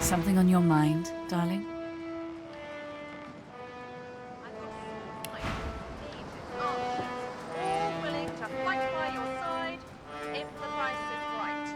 Something on your mind, darling? All willing to fight by your side if the price is right.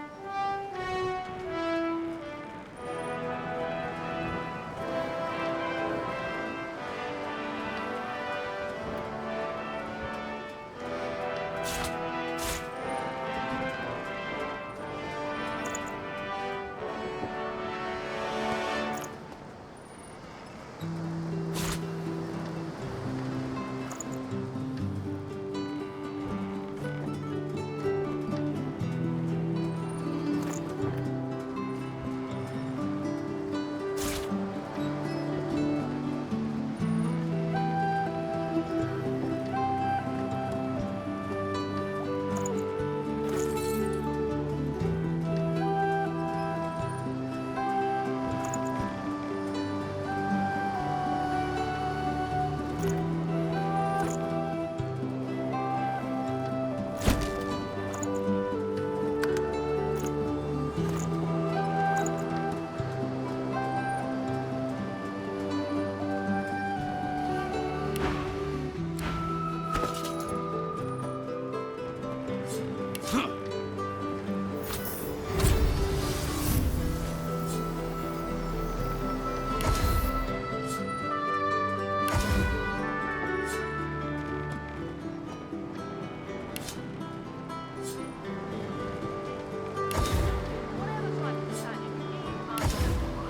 Whatever type of companion you need, I'm satisfied.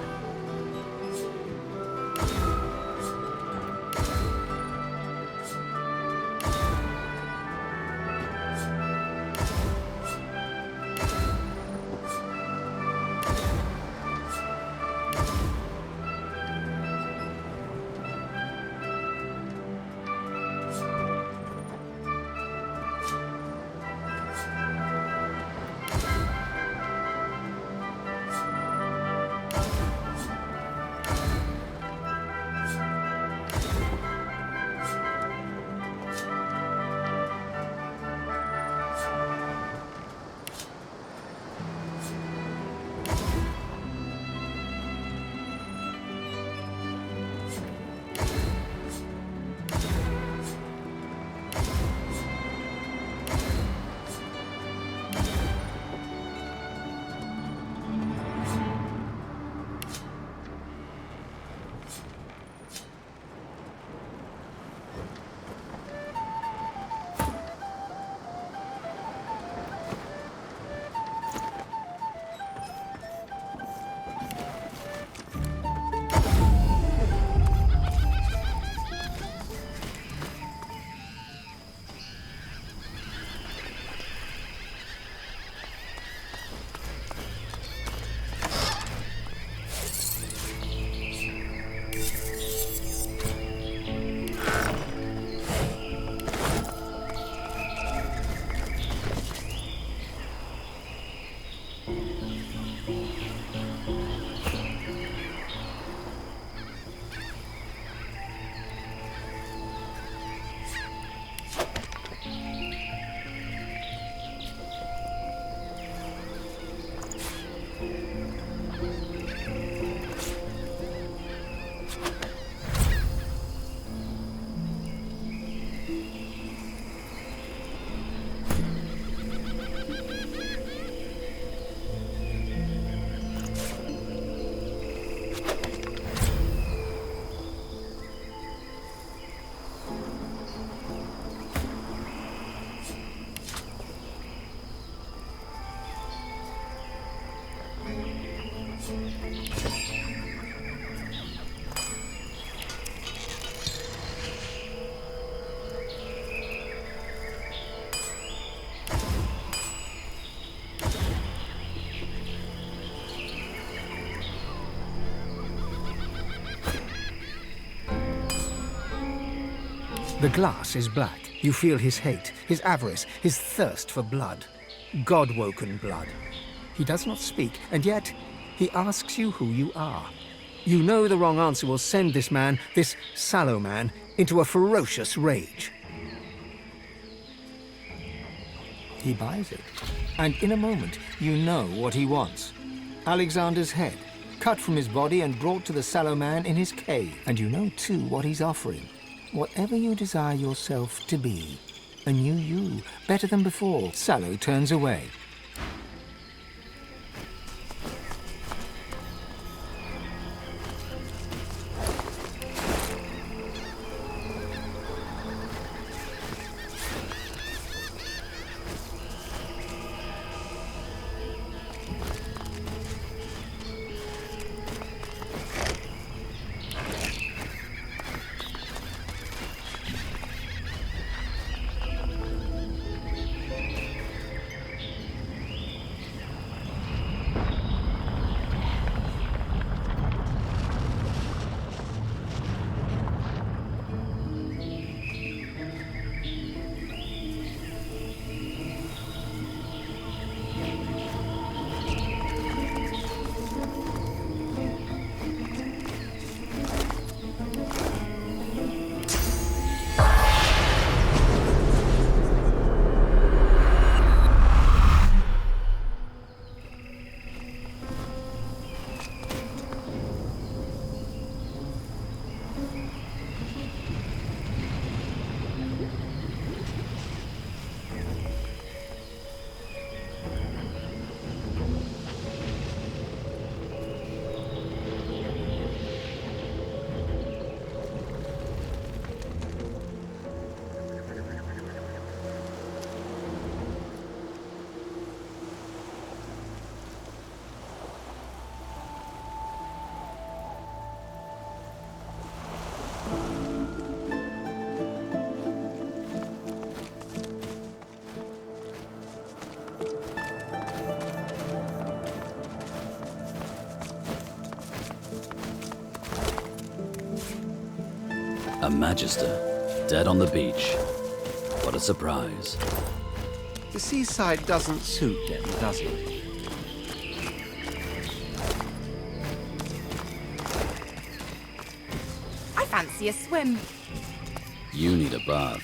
The glass is black. You feel his hate, his avarice, his thirst for blood. Godwoken blood. He does not speak, and yet he asks you who you are. You know the wrong answer will send this man, this sallow man, into a ferocious rage. He buys it, and in a moment you know what he wants. Alexander's head, cut from his body and brought to the sallow man in his cave. And you know, too, what he's offering. Whatever you desire yourself to be. A new you, better than before. Sallow turns away. A Magister, dead on the beach. What a surprise. The seaside doesn't suit them, does it? I fancy a swim. You need a bath.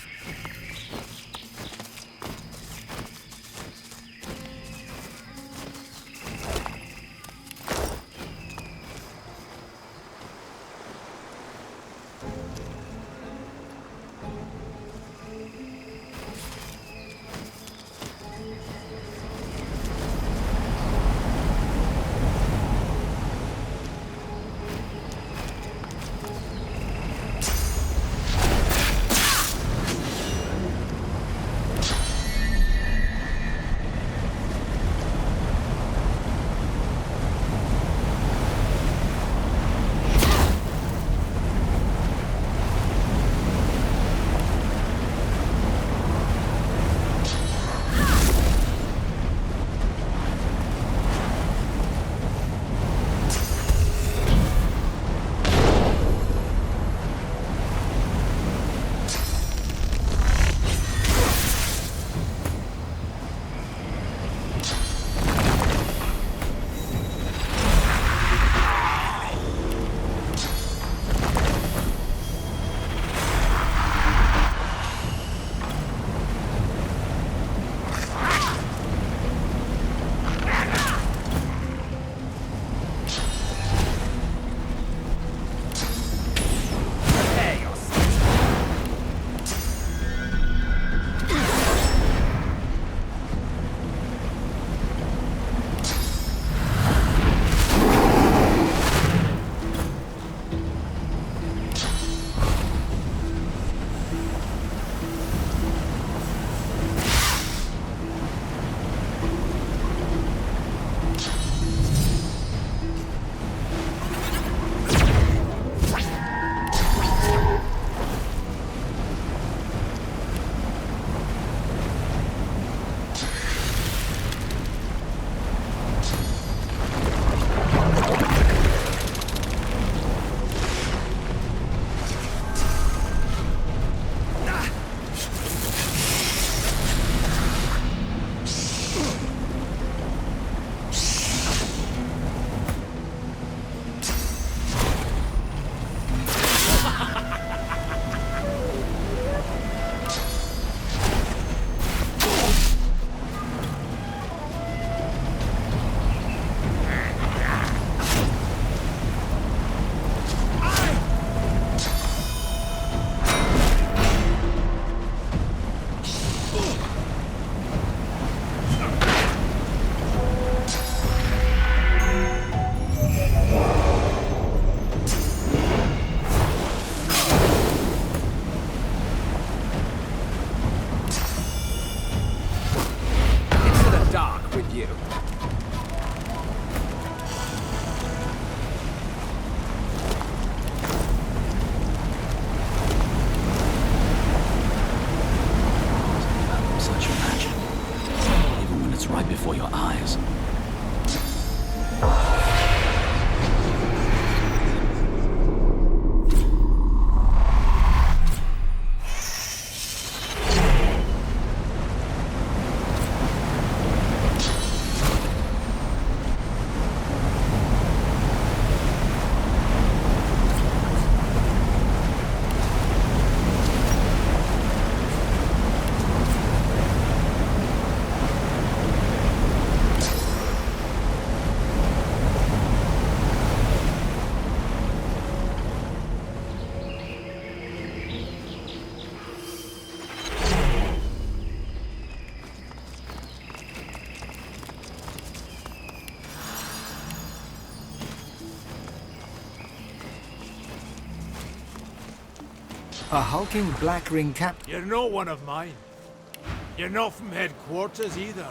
you. Such magic. Even when it's right before your eyes. A hulking black ring cap. You're not one of mine. You're not from headquarters either.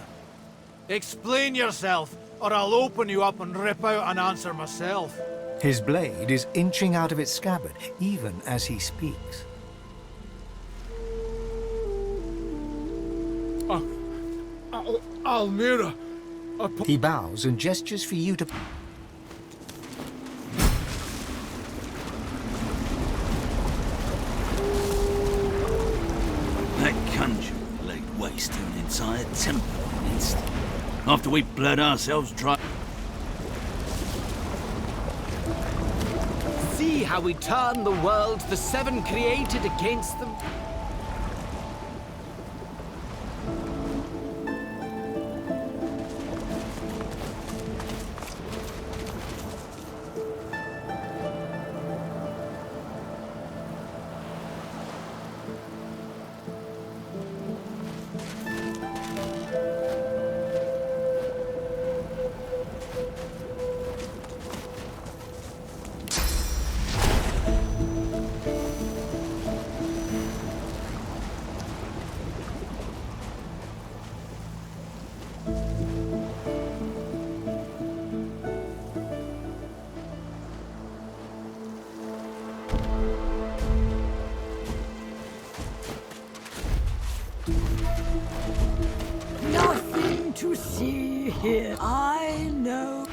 Explain yourself, or I'll open you up and rip out an answer myself. His blade is inching out of its scabbard, even as he speaks. Almira. He bows and gestures for you to... That conjurer laid waste to an entire temple in an instant. After we bled ourselves dry. See how we turn the world the Seven created against them? Nothing to see here. I know.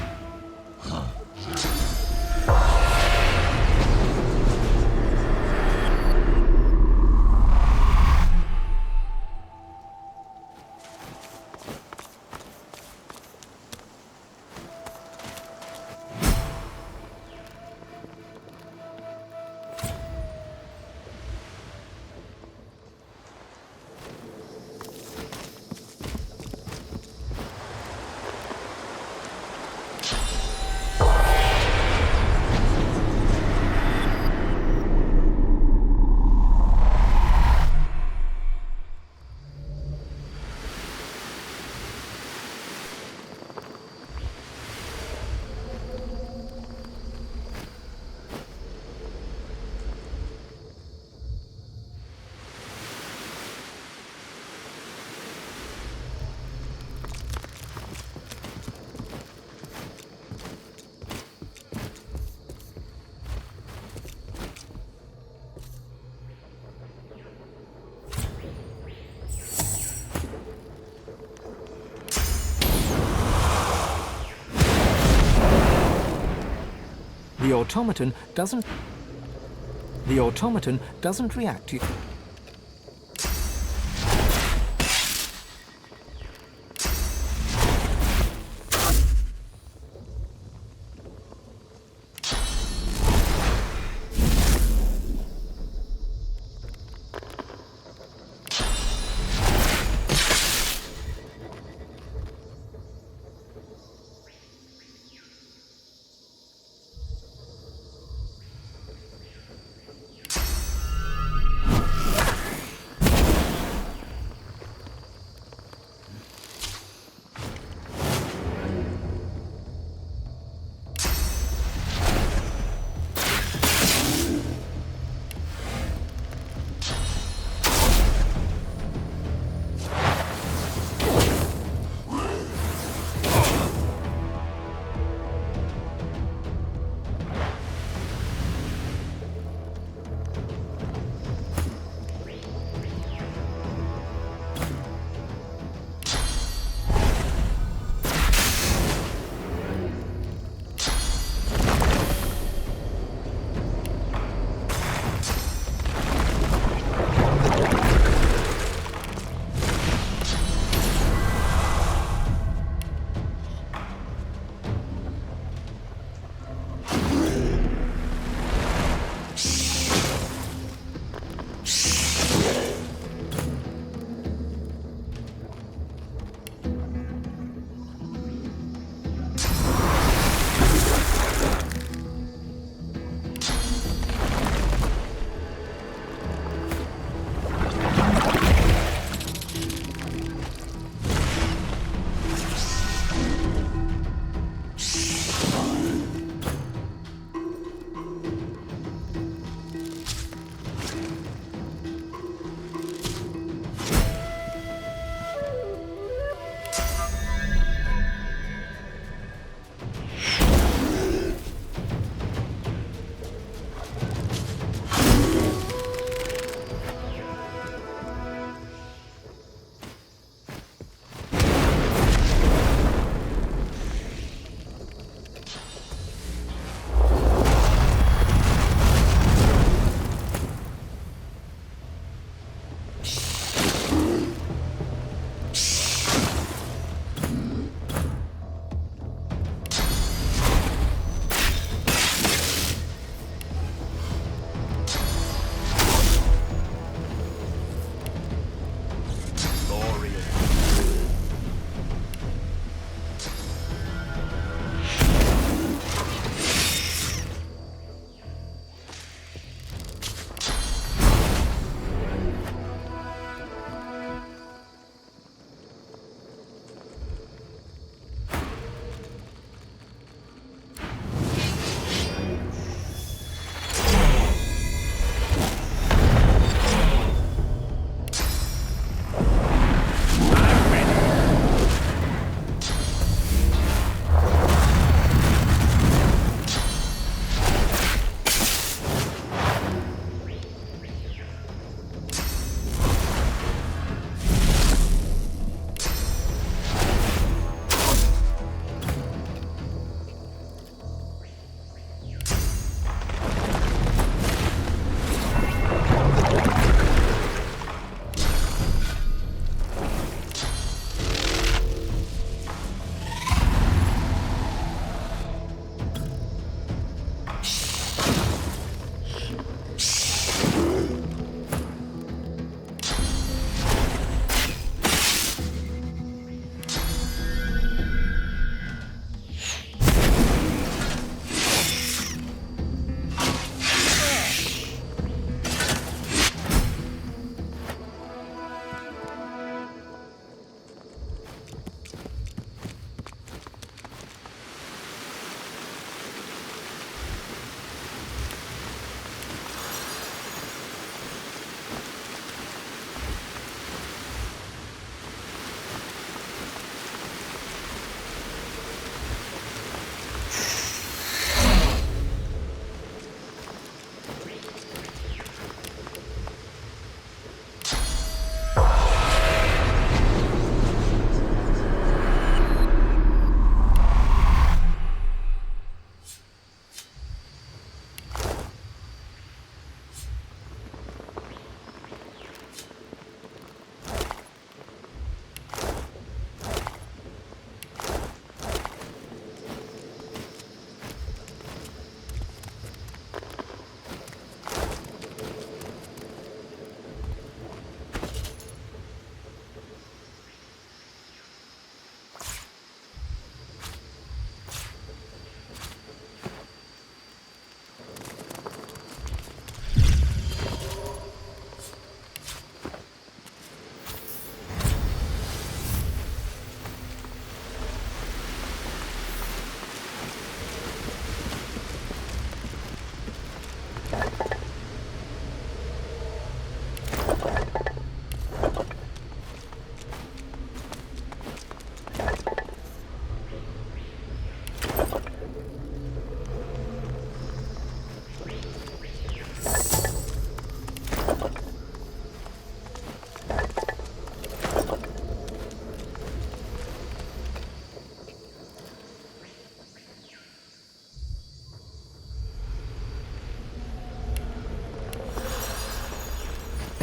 The automaton doesn't... The automaton doesn't react to you.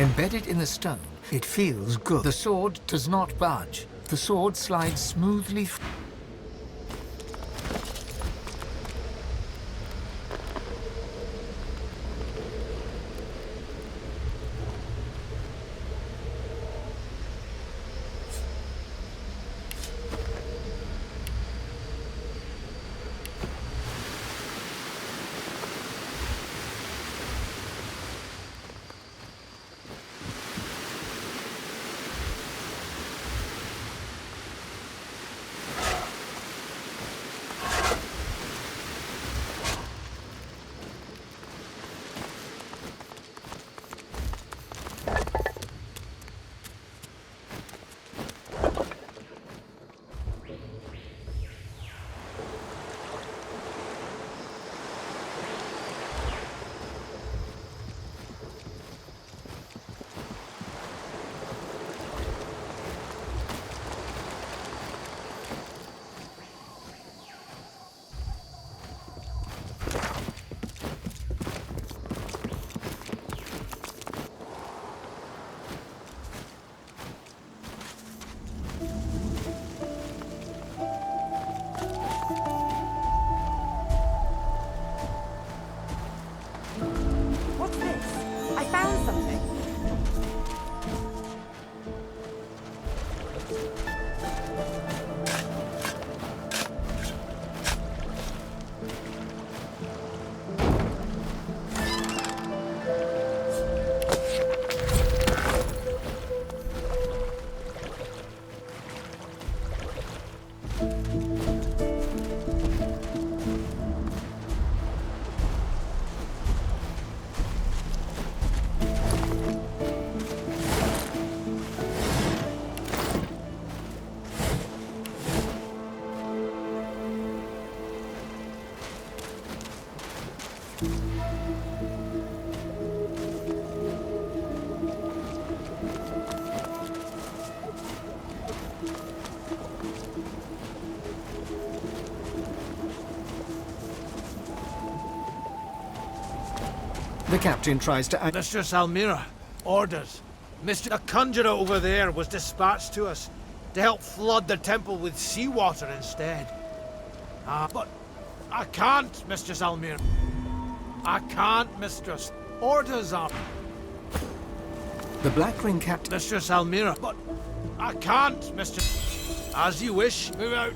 Embedded in the stone, it feels good. The sword does not budge. The sword slides smoothly. What's this? I found something. The captain tries to... Mistress Almira, orders. A conjurer over there was dispatched to us to help flood the temple with seawater instead. But I can't, Mistress Almira. I can't, Mistress. Orders are... The Black Ring captain... Mistress Almira, but I can't, Mistress. As you wish, move out.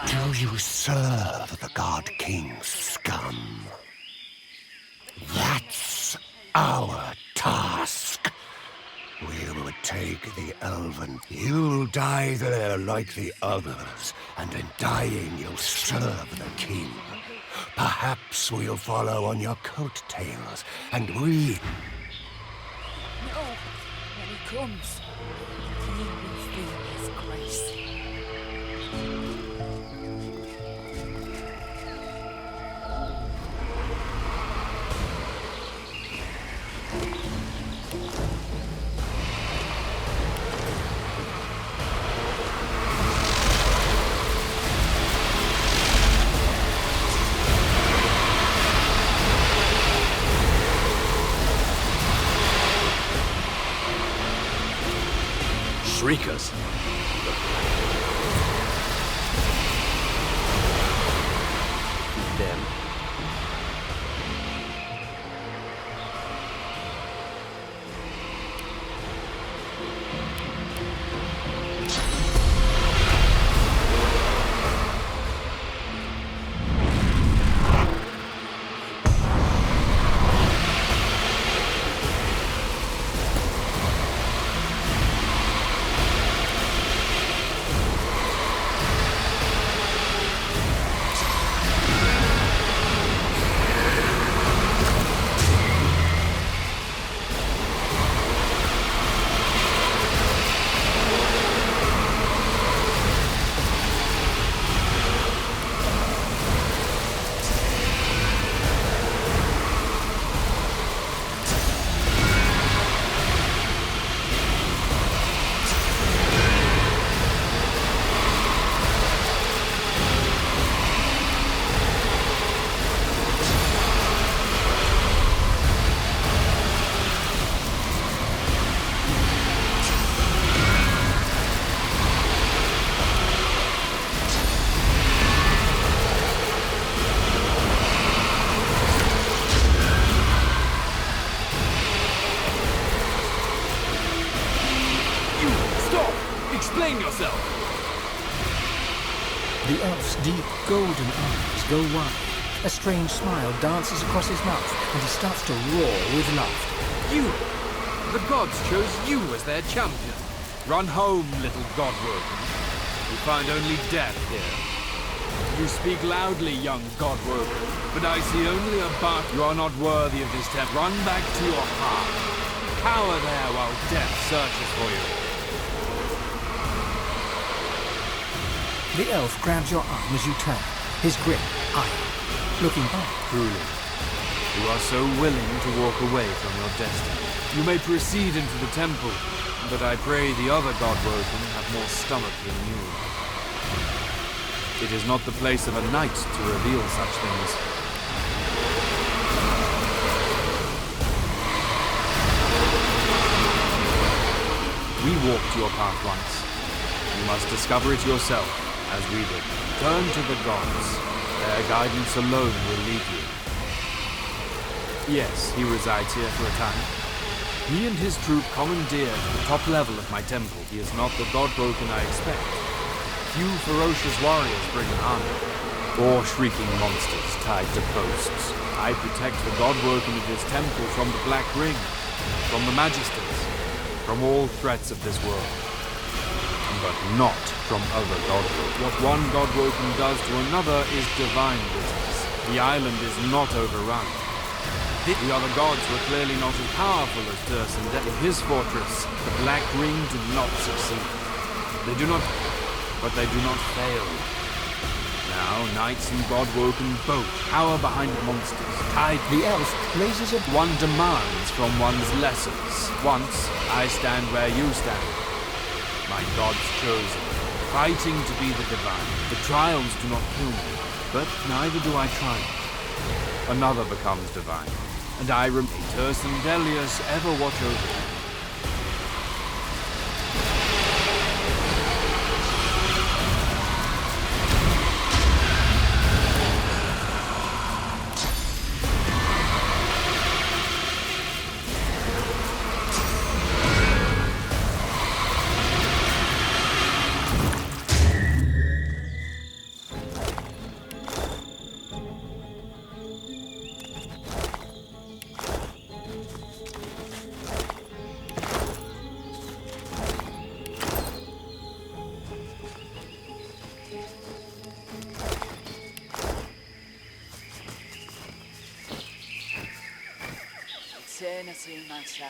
Do you serve the God King's scum? That's our task. We will take the elven. You'll die there like the others, and in dying you'll serve the king. Perhaps we'll follow on your coattails, and we... No, when he comes, he will feel his grace. Shriekers. Them. Explain yourself! The elf's deep golden eyes go wide. A strange smile dances across his mouth, and he starts to roar with laughter. You! The gods chose you as their champion. Run home, little Godwoken. You find only death here. You speak loudly, young Godwoken, but I see only a bark. You are not worthy of this temple. Run back to your heart. Cower there while death searches for you. The elf grabs your arm as you turn, his grip iron. Looking back. Truly, you are so willing to walk away from your destiny. You may proceed into the temple, but I pray the other Godwoken have more stomach than you. It is not the place of a knight to reveal such things. We walked your path once. You must discover it yourself, as we did. Turn to the gods. Their guidance alone will lead you. Yes, he resides here for a time. He and his troop commandeered the top level of my temple. He is not the Godwoken I expect. Few ferocious warriors bring an army, or shrieking monsters tied to posts. I protect the Godwoken of this temple from the Black Ring, from the Magisters, from all threats of this world. But not from other Godwoken. What one Godwoken does to another is divine business. The island is not overrun. The other gods were clearly not as powerful as Durson. In his fortress, the Black Ring did not succeed. They do not, but they do not fail. Now, knights and Godwoken both cower behind monsters, tied. The elf raises a... One demands from one's lessons. Once, I stand where you stand. My gods chosen, fighting to be the divine. The trials do not kill me, but neither do I triumph. Another becomes divine, and I remain. Turson Delius ever watch over me. soon, my child.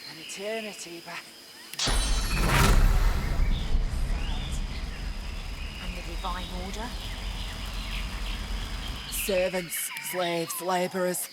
An eternity back. And the Divine Order? Servants, slaves, labourers.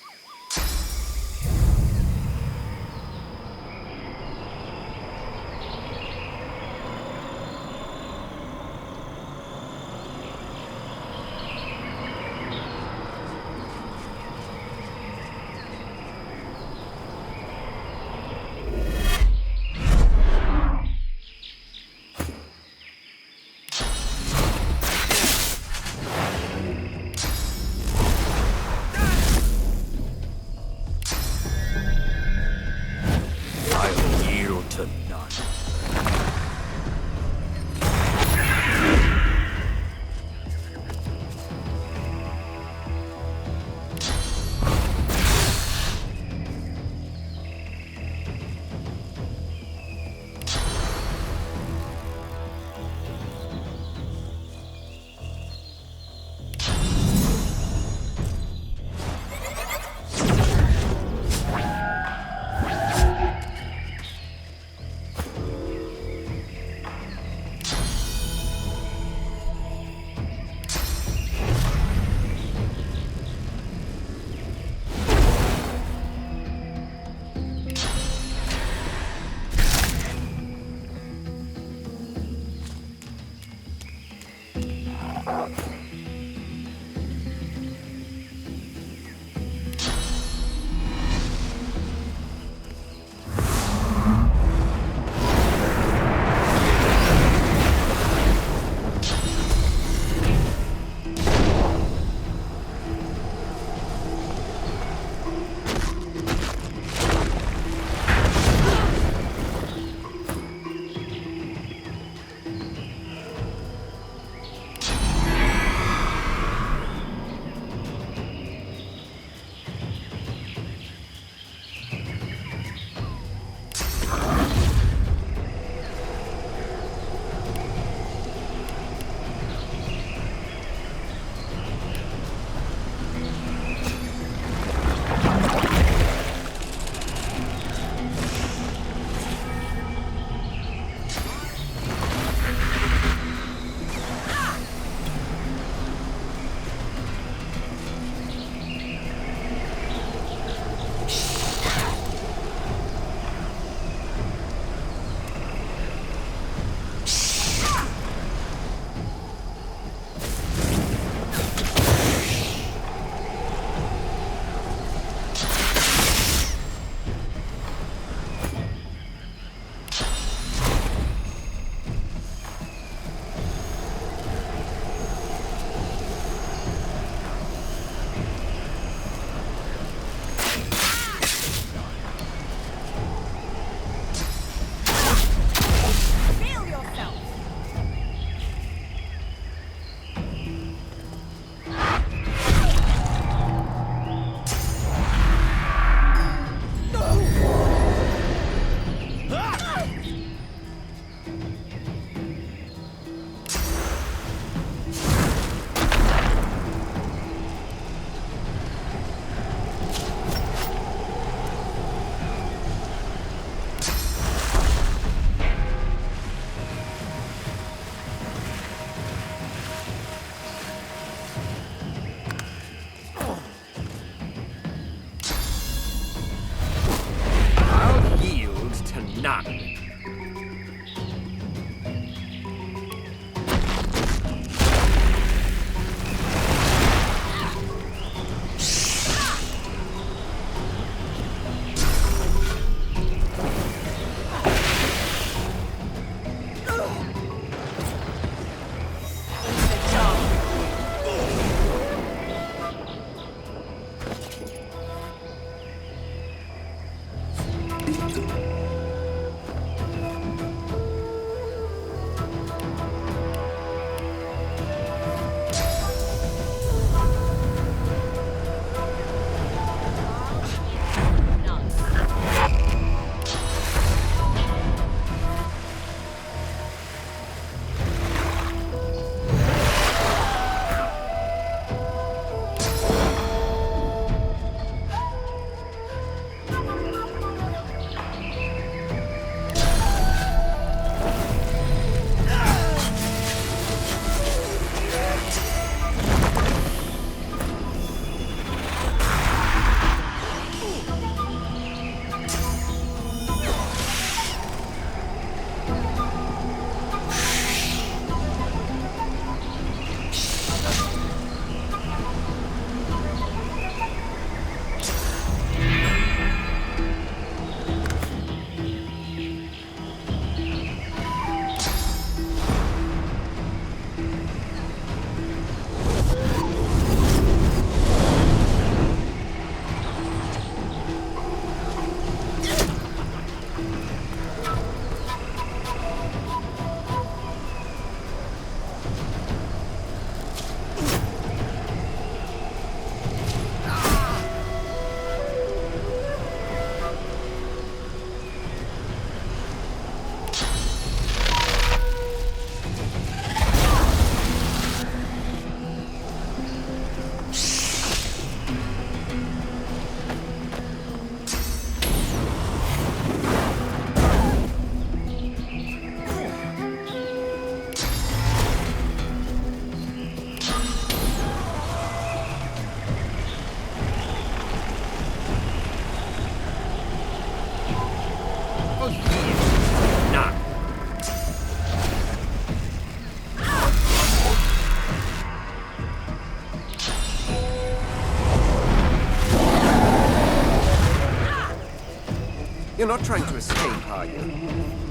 not trying to escape, are you?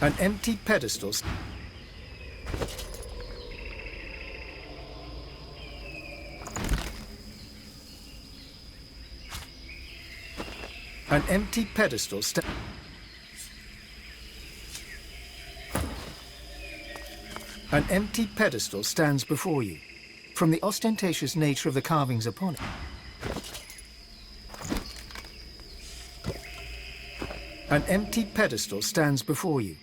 An empty pedestal. An empty pedestal. An empty pedestal stands before you. From the ostentatious nature of the carvings upon it, an empty pedestal stands before you.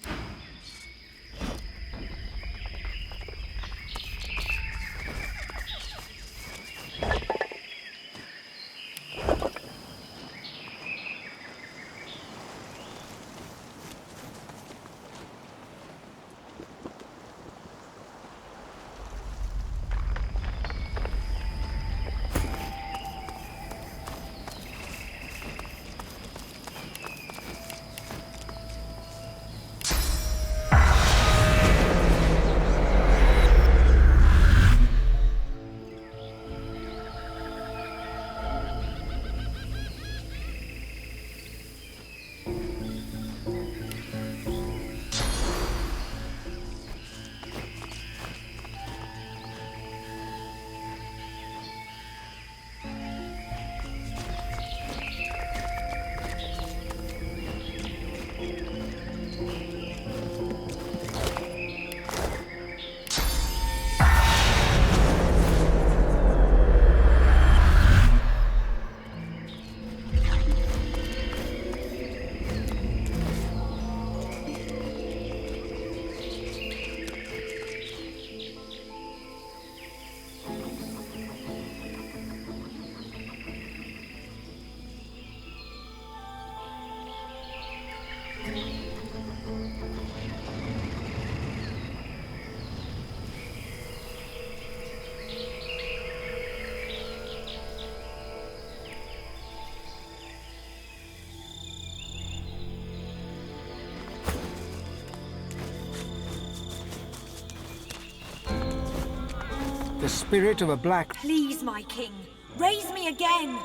The spirit of a black... Please, my king, raise me again!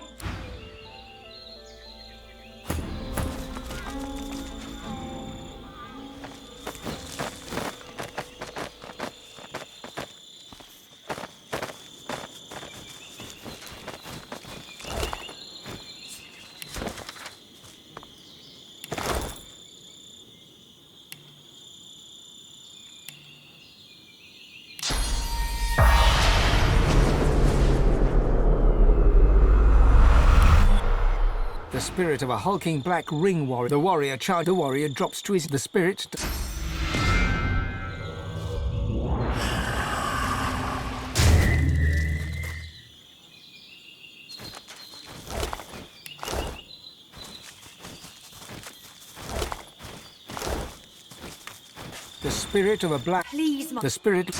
spirit of a hulking black ring warrior. The warrior charged. The warrior drops to his... The spirit... The spirit of a black... Please, The spirit...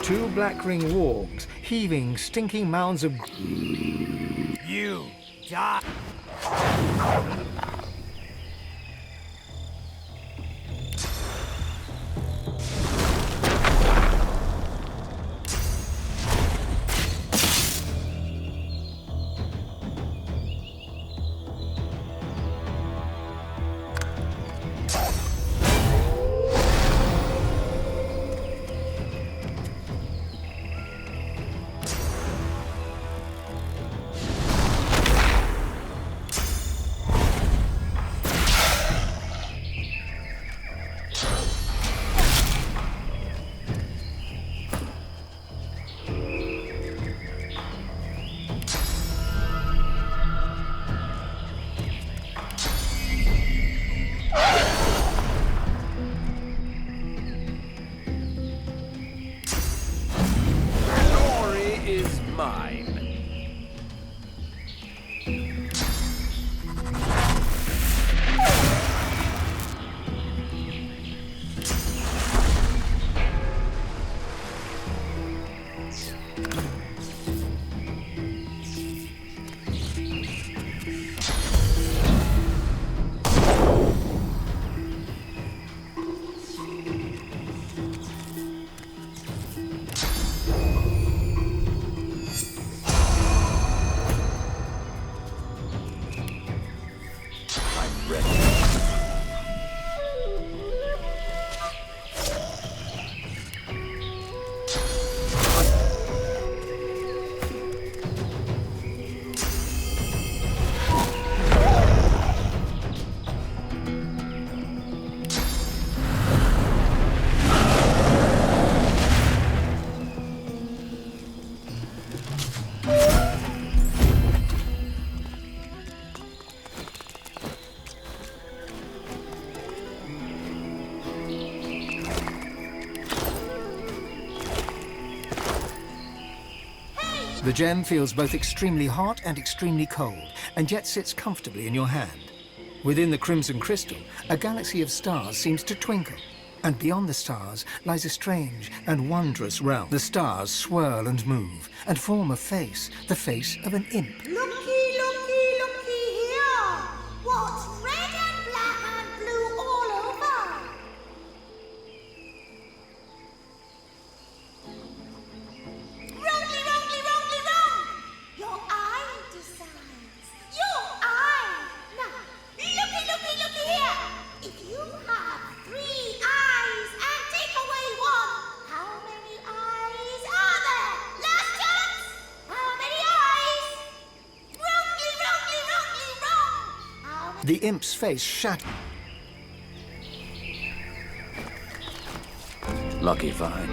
Two black ring wargs, heaving, stinking mounds of... You die. The gem feels both extremely hot and extremely cold, and yet sits comfortably in your hand. Within the crimson crystal, a galaxy of stars seems to twinkle, and beyond the stars lies a strange and wondrous realm. The stars swirl and move, and form a face, the face of an imp. Looky, looky, looky here! What's red and black and blue all over? Wrongly, wrongly, wrongly, wrong! Your eye decides. Your eye! Now, looky, looky, looky here! If you have 3 eyes and take away 1, how many eyes are there? Last chance! How many eyes? Wrongly, wrongly, wrongly, wrong! How many... The imp's face shattered. Lucky find.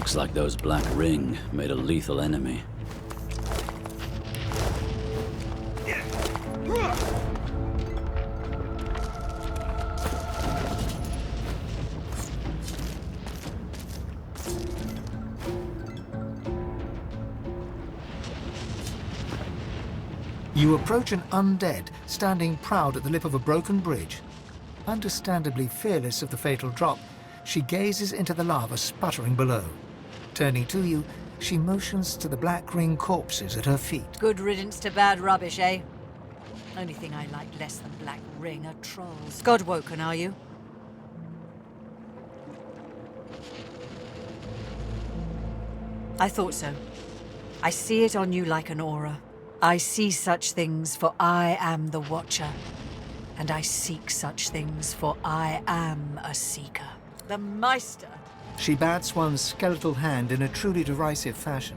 Looks like those Black Ring made a lethal enemy. You approach an undead, standing proud at the lip of a broken bridge. Understandably fearless of the fatal drop, she gazes into the lava sputtering below. Turning to you, she motions to the Black Ring corpses at her feet. Good riddance to bad rubbish, eh? Only thing I like less than Black Ring are trolls. Godwoken, are you? I thought so. I see it on you like an aura. I see such things, for I am the Watcher. And I seek such things, for I am a seeker. The Meister! She bats one skeletal hand in a truly derisive fashion.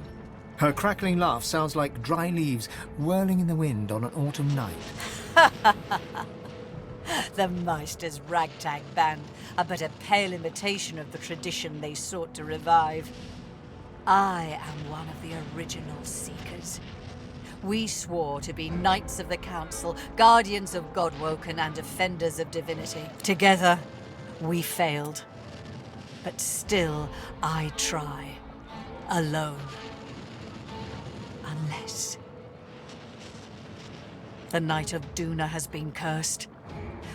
Her crackling laugh sounds like dry leaves whirling in the wind on an autumn night. The Meister's ragtag band are but a pale imitation of the tradition they sought to revive. I am one of the original Seekers. We swore to be Knights of the Council, Guardians of Godwoken, and Defenders of Divinity. Together, we failed. But still, I try. Alone. Unless... The Knight of Duna has been cursed.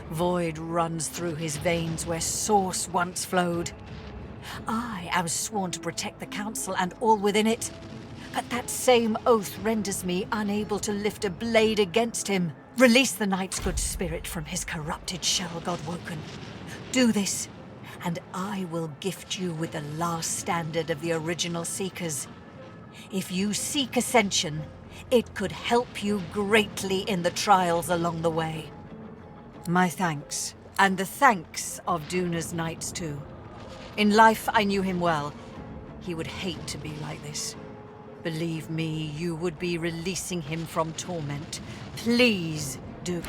Void runs through his veins where source once flowed. I am sworn to protect the Council and all within it. But that same oath renders me unable to lift a blade against him. Release the Knight's good spirit from his corrupted shell, Godwoken. Do this, and I will gift you with the last standard of the original Seekers. If you seek ascension, it could help you greatly in the trials along the way. My thanks, and the thanks of Duna's Knights too. In life, I knew him well. He would hate to be like this. Believe me, you would be releasing him from torment. Please do.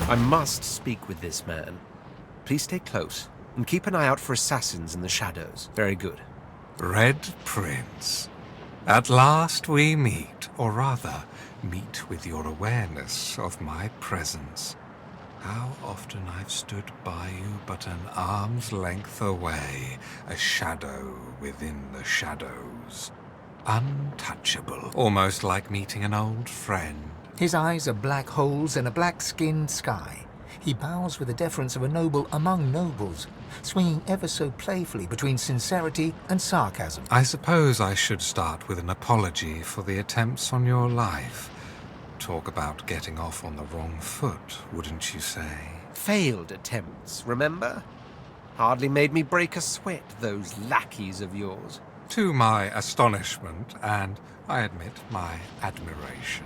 I must speak with this man. Please stay close, and keep an eye out for assassins in the shadows. Very good. Red Prince, at last we meet, or rather, meet with your awareness of my presence. How often I've stood by you but an arm's length away, a shadow within the shadows. Untouchable, almost like meeting an old friend. His eyes are black holes in a black-skinned sky. He bows with the deference of a noble among nobles, swinging ever so playfully between sincerity and sarcasm. I suppose I should start with an apology for the attempts on your life. Talk about getting off on the wrong foot, wouldn't you say? Failed attempts, remember? Hardly made me break a sweat, those lackeys of yours. To my astonishment, and I admit my admiration.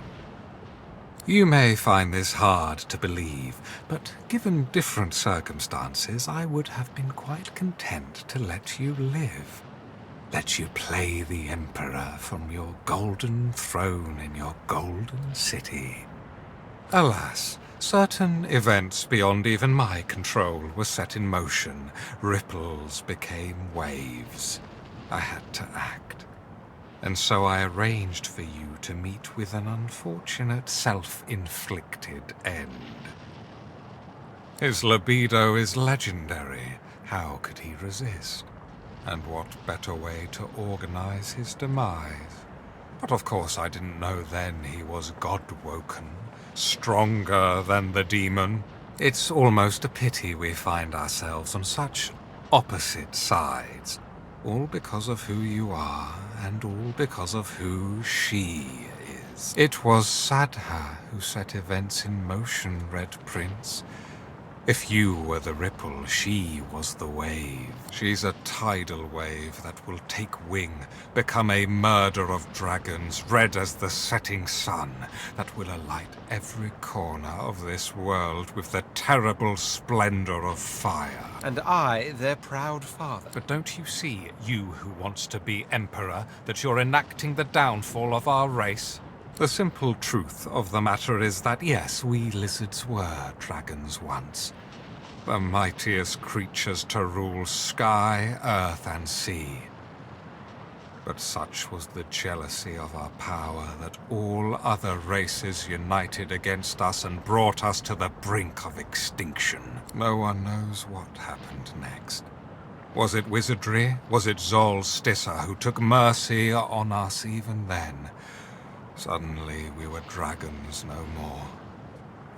You may find this hard to believe, but given different circumstances, I would have been quite content to let you live. Let you play the Emperor from your golden throne in your golden city. Alas, certain events beyond even my control were set in motion. Ripples became waves. I had to act. And so I arranged for you to meet with an unfortunate self-inflicted end. His libido is legendary. How could he resist? And what better way to organize his demise? But of course I didn't know then he was Godwoken, stronger than the demon. It's almost a pity we find ourselves on such opposite sides. All because of who you are, and all because of who she is. It was Sadha who set events in motion, Red Prince. If you were the ripple, she was the wave. She's a tidal wave that will take wing, become a murder of dragons, red as the setting sun, that will alight every corner of this world with the terrible splendor of fire. And I, their proud father. But don't you see, you who wants to be emperor, that you're enacting the downfall of our race? The simple truth of the matter is that yes, we lizards were dragons once. The mightiest creatures to rule sky, earth, and sea. But such was the jealousy of our power that all other races united against us and brought us to the brink of extinction. No one knows what happened next. Was it wizardry? Was it Zol Stissa who took mercy on us even then? Suddenly we were dragons no more,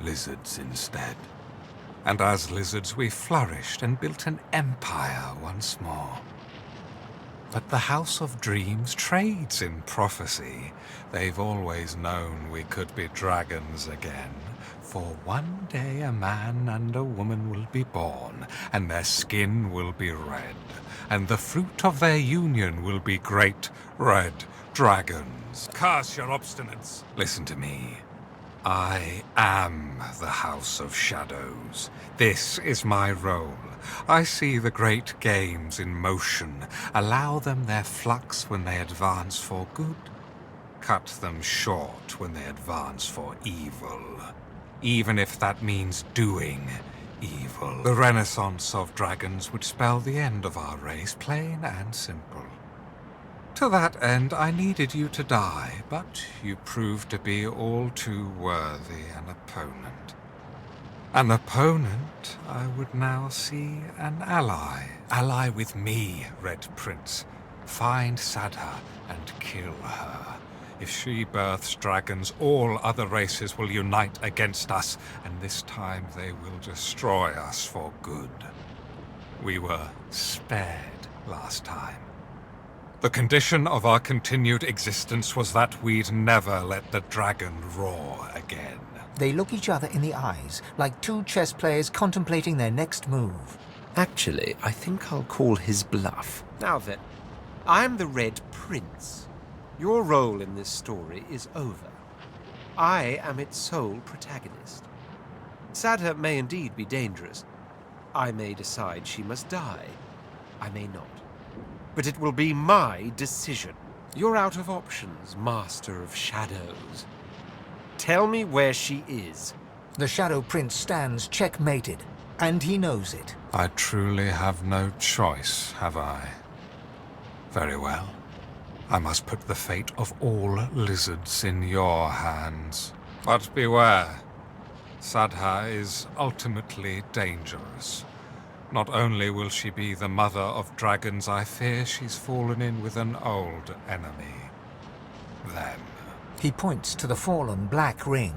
lizards instead. And as lizards we flourished and built an empire once more. But the House of Dreams trades in prophecy. They've always known we could be dragons again. For one day a man and a woman will be born, and their skin will be red, and the fruit of their union will be great red dragons. Curse your obstinance. Listen to me. I am the House of Shadows. This is my role. I see the great games in motion. Allow them their flux when they advance for good. Cut them short when they advance for evil. Even if that means doing evil. The renaissance of dragons would spell the end of our race, plain and simple. To that end, I needed you to die, but you proved to be all too worthy an opponent. An opponent, I would now see an ally. Ally with me, Red Prince. Find Sadha and kill her. If she births dragons, all other races will unite against us, and this time they will destroy us for good. We were spared last time. The condition of our continued existence was that we'd never let the dragon roar again. They look each other in the eyes, like two chess players contemplating their next move. Actually, I think I'll call his bluff. Now then, I'm the Red Prince. Your role in this story is over. I am its sole protagonist. Sadha may indeed be dangerous. I may decide she must die. I may not. But it will be my decision. You're out of options, Master of Shadows. Tell me where she is. The Shadow Prince stands checkmated, and he knows it. I truly have no choice, have I? Very well. I must put the fate of all lizards in your hands. But beware. Sadha is ultimately dangerous. Not only will she be the mother of dragons, I fear she's fallen in with an old enemy. Them. He points to the fallen black ring.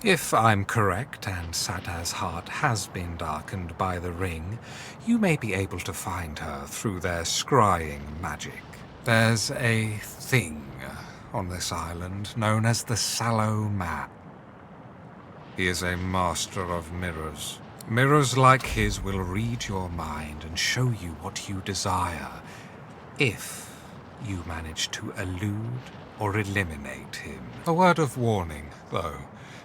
If I'm correct, and Sadha's heart has been darkened by the ring, you may be able to find her through their scrying magic. There's a thing on this island known as the Sallow Man. He is a master of mirrors. Mirrors like his will read your mind and show you what you desire, if you manage to elude or eliminate him. A word of warning, though.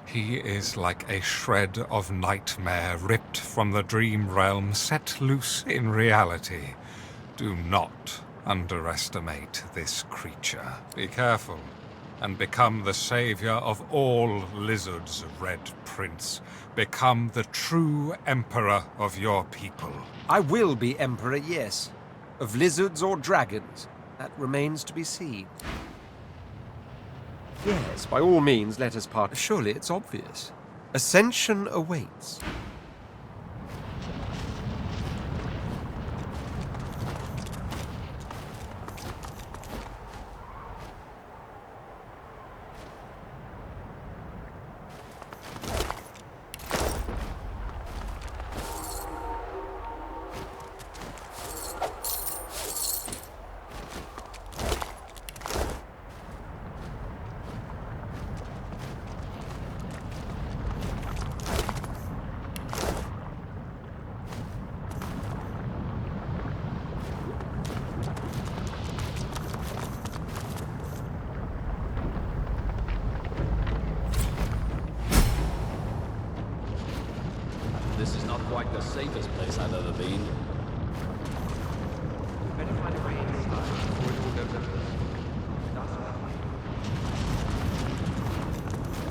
He is like a shred of nightmare ripped from the dream realm, set loose in reality. Do not underestimate this creature. Be careful, and become the savior of all lizards, Red Prince. Become the true emperor of your people. I will be emperor, yes. Of lizards or dragons, that remains to be seen. Yes, by all means, let us part. Surely it's obvious. Ascension awaits. This is not quite the safest place I've ever been. Better find a way inside before it all goes over.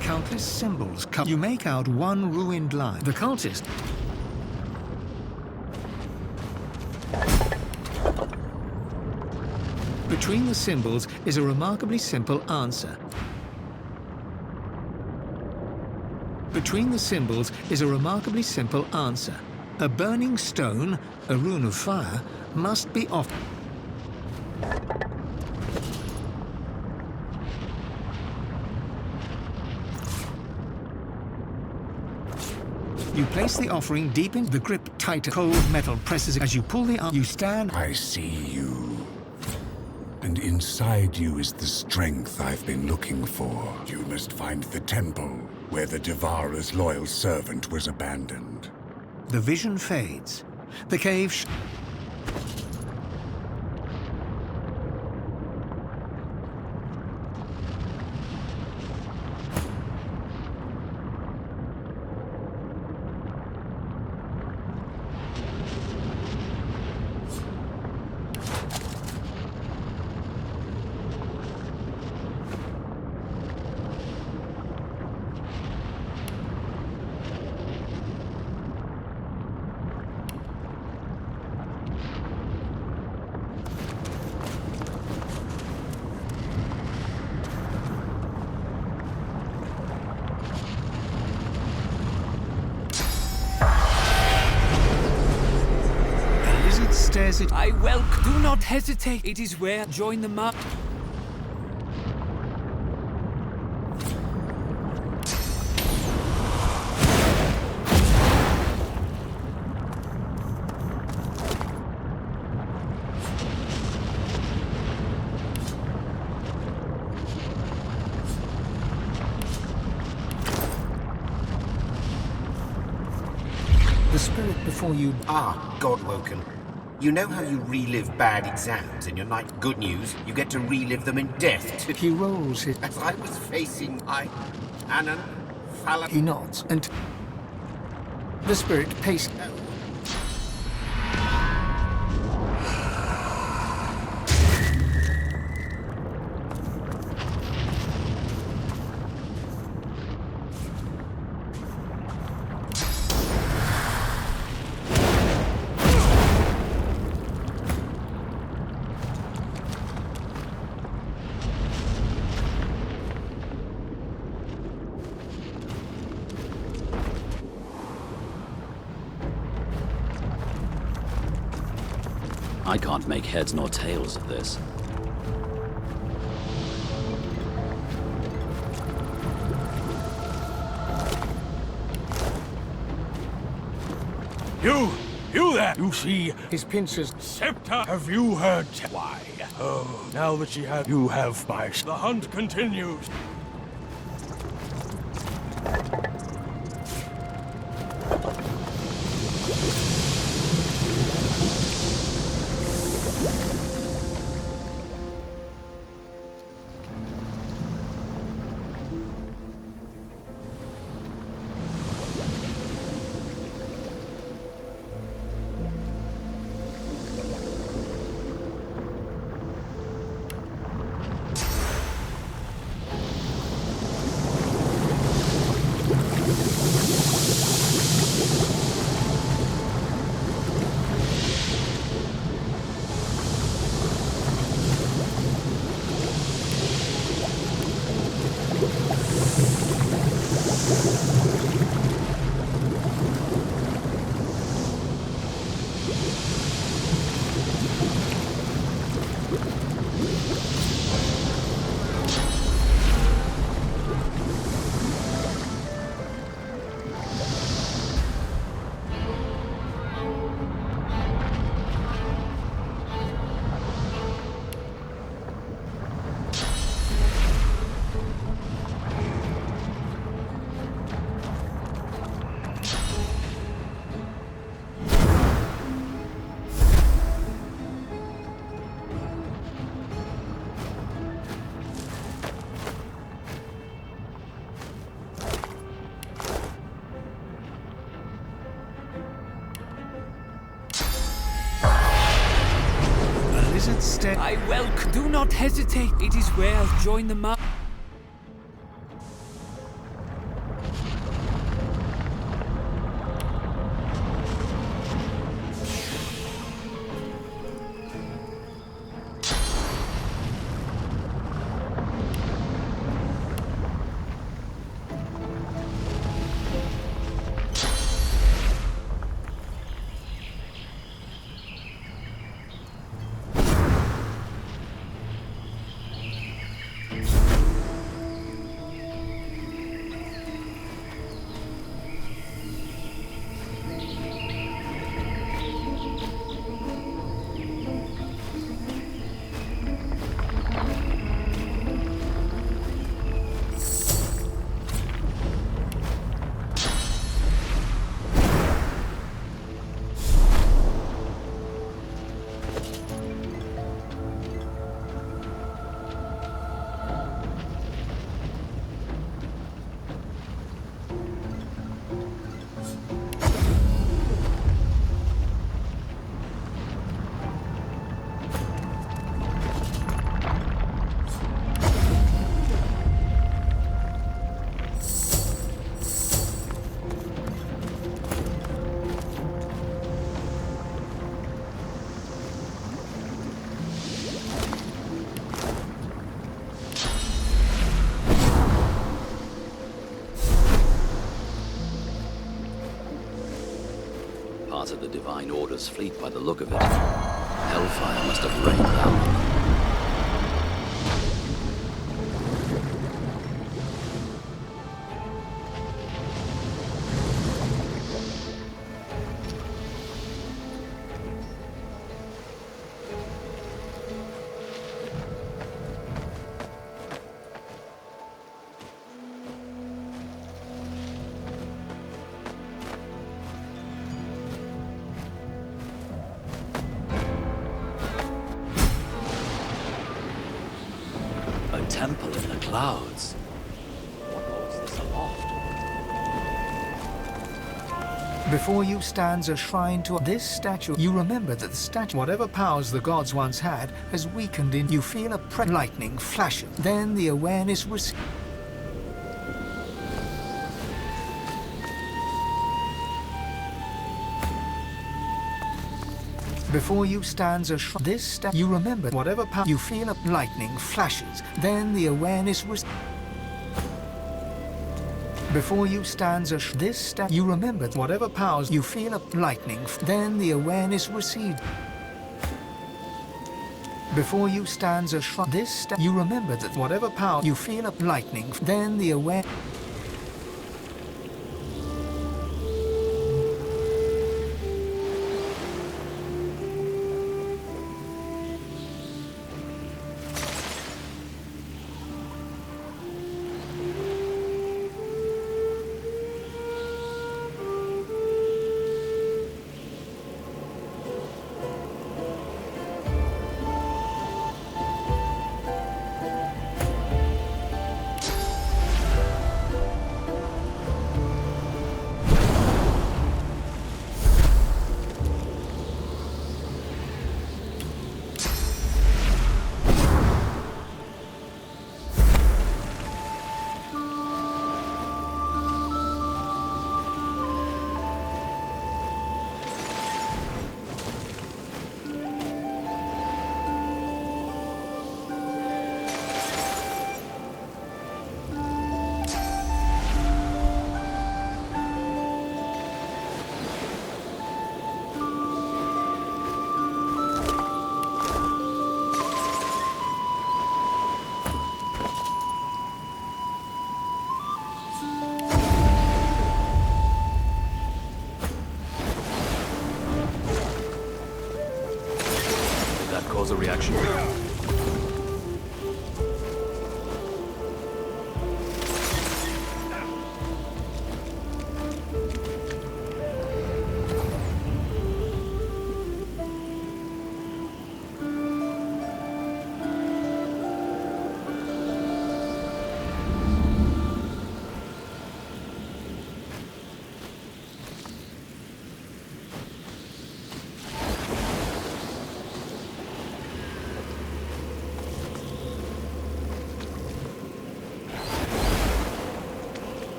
Countless symbols come. You make out one ruined line. The cultist. Between the symbols is a remarkably simple answer. Between the symbols is a remarkably simple answer. A burning stone, a rune of fire, must be off. You place the offering deep in the grip tighter. Cold metal presses as you pull the arm. You stand. I see you. And inside you is the strength I've been looking for. You must find the temple where the Devourer's loyal servant was abandoned. The vision fades. The cave. Stares at. I welcome. Do not hesitate. It is where. Join the mark. The spirit before you. Ah, Godwoken. You know how you relive bad exams in your night? Good news, you get to relive them in death, too. He rolls his. As I was facing Anon, Fallon... He nods, and the spirit paced. I can't make heads nor tails of this. You there! You see his pincers. Scepter, have you heard? Why? Oh, now that you have my. The hunt continues. said... I welcome. Do not hesitate. It is well. Join the march. Part of the Divine Order's fleet by the look of it. Hellfire must have rained down on them. Temple in the clouds. What holds this aloft? Before you stands a shrine to this statue. You remember that the statue, whatever powers the gods once had, has weakened in you. Feel a lightning flashes. Then the awareness was... Before you stands a shrine. This statue. You remember whatever power. You feel a lightning flashes. Then the awareness was... Before you stands a this statue. You remember whatever powers. You feel a lightning. Then the awareness recedes. Before you stands a shrine. This statue. You remember that whatever power. You feel a lightning. Then the awareness...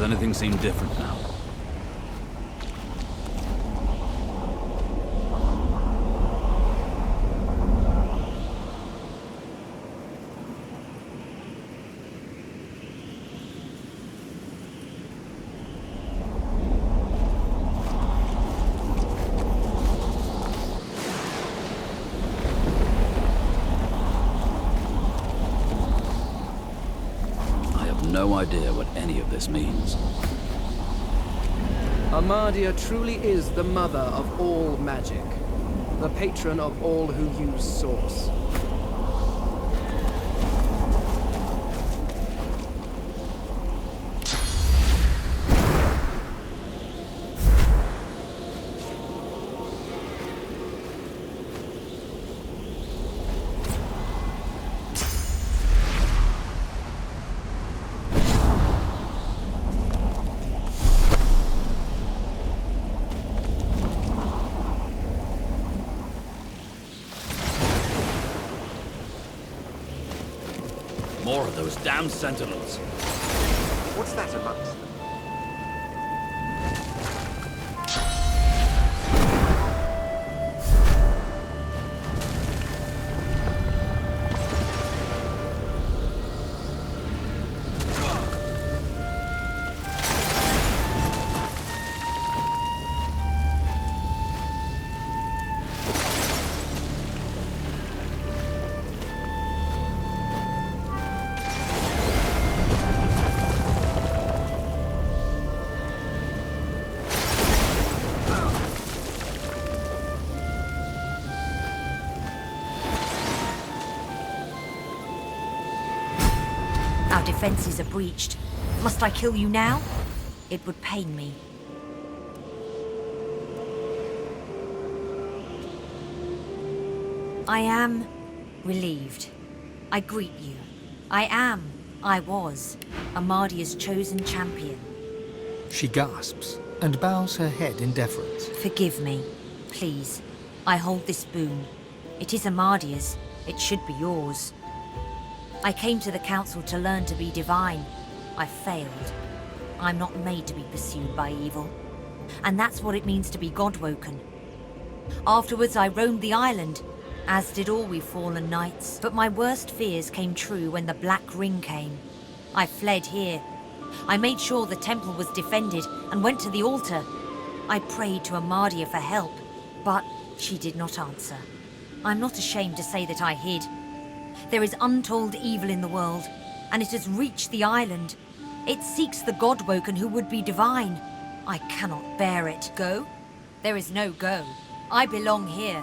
anything seem different now? No idea what any of this means. Amadia truly is the mother of all magic, the patron of all who use Source. More of those damn sentinels. What's that amongst them? Our defenses are breached. Must I kill you now? It would pain me. I am relieved. I greet you. I was Amadia's chosen champion. She gasps and bows her head in deference. Forgive me, please. I hold this boon. It is Amadia's. It should be yours. I came to the council to learn to be divine. I failed. I'm not made to be pursued by evil. And that's what it means to be Godwoken. Afterwards, I roamed the island, as did all we fallen knights. But my worst fears came true when the Black Ring came. I fled here. I made sure the temple was defended and went to the altar. I prayed to Amadia for help, but she did not answer. I'm not ashamed to say that I hid. There is untold evil in the world, and it has reached the island. It seeks the Godwoken who would be divine. I cannot bear it. Go? There is no go. I belong here.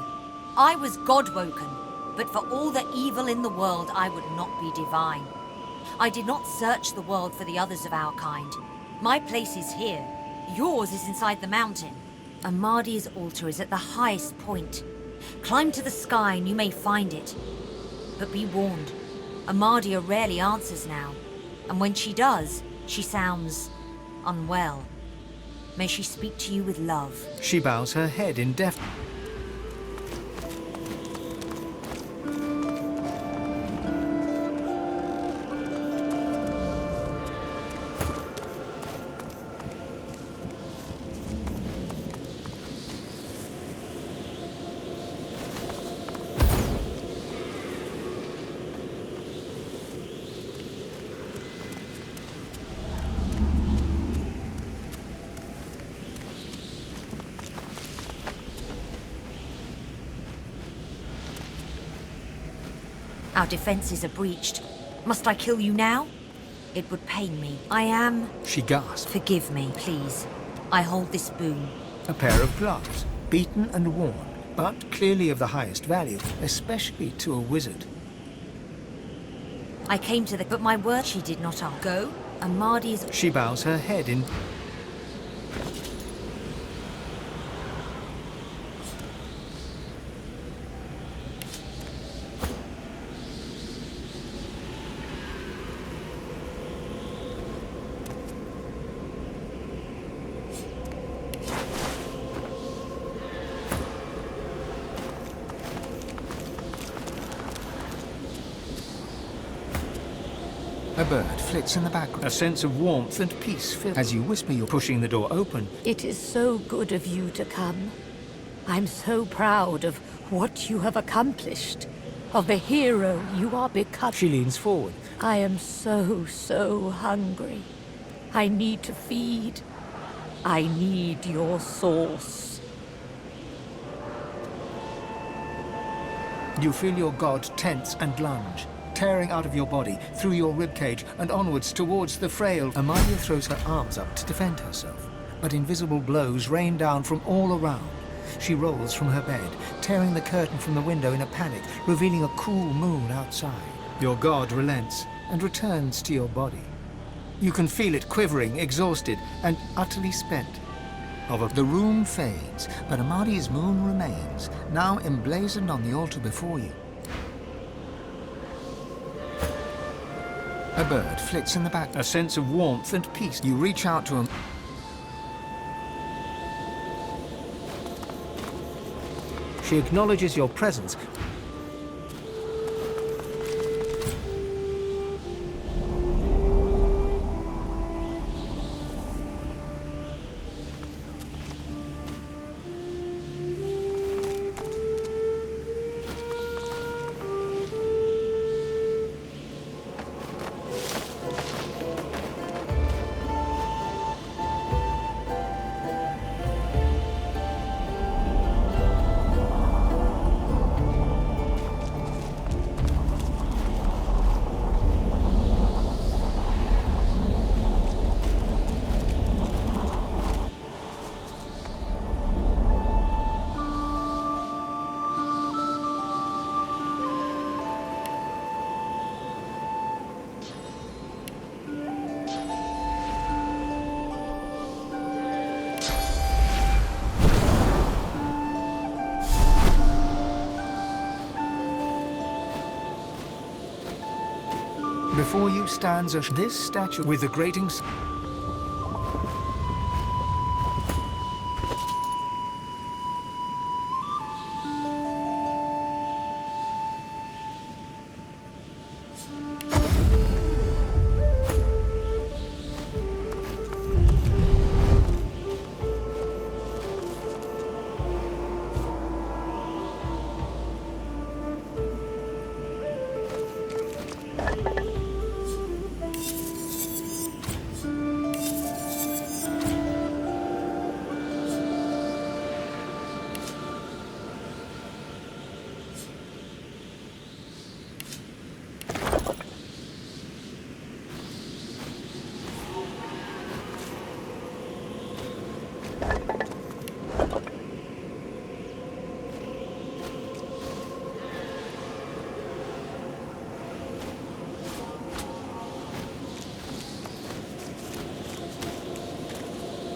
I was Godwoken, but for all the evil in the world, I would not be divine. I did not search the world for the others of our kind. My place is here. Yours is inside the mountain. Amadia's altar is at the highest point. Climb to the sky and you may find it. But be warned, Amadia rarely answers now, and when she does, she sounds unwell. May she speak to you with love. She bows her head in deference. Our defenses are breached. Must I kill you now? It would pain me. I am... She gasps. Forgive me, please. I hold this boon. A pair of gloves, beaten and worn, but clearly of the highest value, especially to a wizard. I came to the... But my word she did not ask. Go? Amadia's... She bows her head in... A bird flits in the background. A sense of warmth and peace fills. As you whisper, you're pushing the door open. It is so good of you to come. I'm so proud of what you have accomplished, of the hero you are becoming. She leans forward. I am so hungry. I need to feed. I need your sauce. You feel your god tense and lunge, tearing out of your body, through your ribcage, and onwards towards the frail. Amalia throws her arms up to defend herself, but invisible blows rain down from all around. She rolls from her bed, tearing the curtain from the window in a panic, revealing a cool moon outside. Your god relents and returns to your body. You can feel it quivering, exhausted, and utterly spent. The room fades, but Amalia's moon remains, now emblazoned on the altar before you. A bird flits in the back, a sense of warmth and peace. You reach out to him. She acknowledges your presence. Before you stands this statue with the gratings.